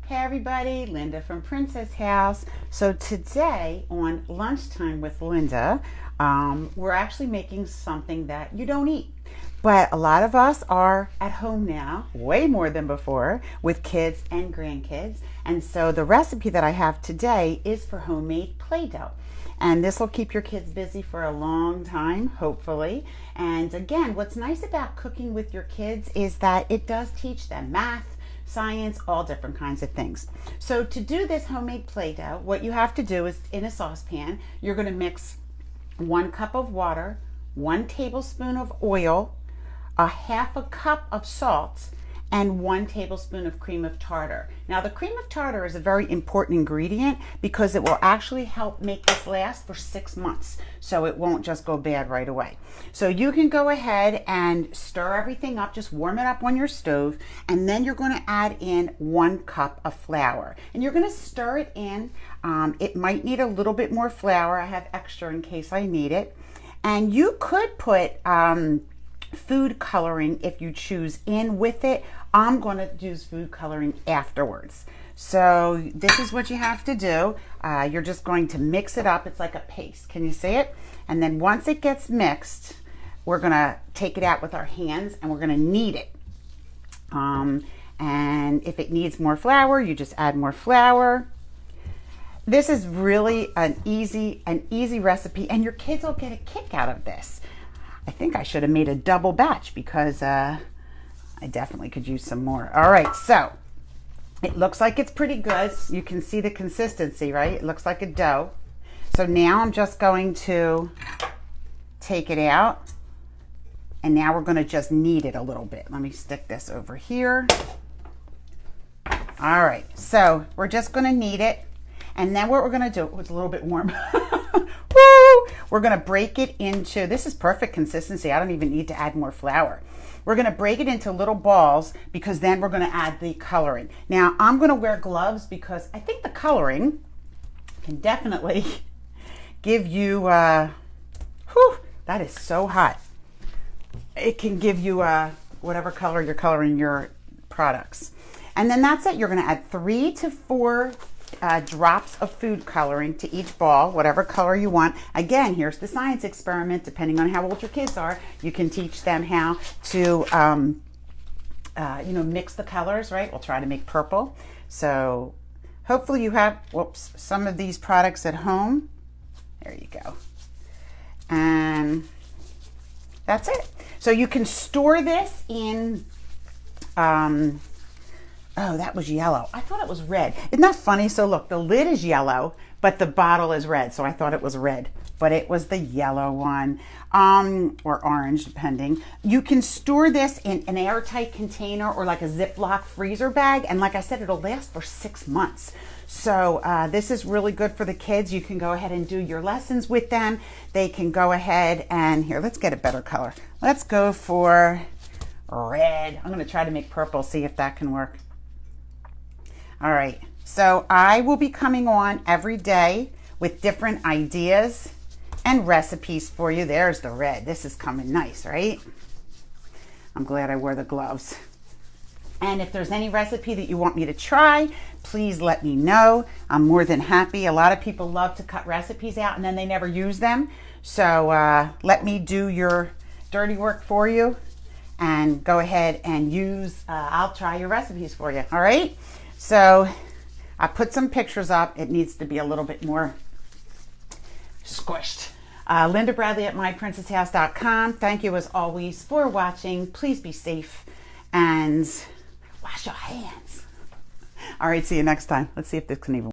Hey everybody, Linda from Princess House. So today on Lunchtime with Linda, we're actually making something that you don't eat. But a lot of us are at home now, way more than before, with kids and grandkids. And so the recipe that I have today is for homemade Play-Doh. And this will keep your kids busy for a long time, hopefully. And again, what's nice about cooking with your kids is that it does teach them math, science, all different kinds of things. So to do this homemade Play-Doh, what you have to do is in a saucepan, you're going to mix 1 cup of water, 1 tablespoon of oil, a half a cup of salt, and 1 tablespoon of cream of tartar. Now the cream of tartar is a very important ingredient because it will actually help make this last for 6 months, so it won't just go bad right away. So you can go ahead and stir everything up, just warm it up on your stove, and then you're going to add in 1 cup of flour. And you're going to stir it in. It might need a little bit more flour. I have extra in case I need it. And you could put food coloring if you choose in with it. I'm going to use food coloring afterwards. So this is what you have to do. You're just going to mix it up. It's like a paste. Can you see it? And then once it gets mixed, we're going to take it out with our hands and we're going to knead it. And if it needs more flour, you just add more flour. This is really an easy recipe, and your kids will get a kick out of this. I think I should have made a double batch because I definitely could use some more. All right, so it looks like it's pretty good. You can see the consistency, right? It looks like a dough. So now I'm just going to take it out, and now we're going to just knead it a little bit. Let me stick this over here. All right, so we're just going to knead it, and then what we're going to do, it's a little bit warm. We're going to break it into, this is perfect consistency. I don't even need to add more flour. We're going to break it into little balls because then we're going to add the coloring. Now I'm going to wear gloves because I think the coloring can definitely give you, that is so hot. It can give you whatever color you're coloring your products. And then that's it. You're going to add 3 to 4 drops of food coloring to each ball, whatever color you want. Again, here's the science experiment. Depending on how old your kids are, you can teach them how to mix the colors, right? We'll try to make purple. So hopefully you have some of these products at home. There you go. And that's it. So you can store this in oh, that was yellow. I thought it was red. Isn't that funny? So look, the lid is yellow, but the bottle is red. So I thought it was red, but it was the yellow one, or orange, depending. You can store this in an airtight container or like a Ziploc freezer bag. And like I said, it'll last for 6 months. So this is really good for the kids. You can go ahead and do your lessons with them. They can go ahead and, here, let's get a better color. Let's go for red. I'm going to try to make purple, see if that can work. All right, so I will be coming on every day with different ideas and recipes for you. There's the red. This is coming nice, right? I'm glad I wore the gloves. And if there's any recipe that you want me to try, please let me know. I'm more than happy. A lot of people love to cut recipes out and then they never use them. So let me do your dirty work for you and go ahead and use, I'll try your recipes for you, all right? So I put some pictures up. It needs to be a little bit more squished. Thelindabradley at myprincesshouse.com. Thank you as always for watching. Please be safe and wash your hands. All right, see you next time. Let's see if this can even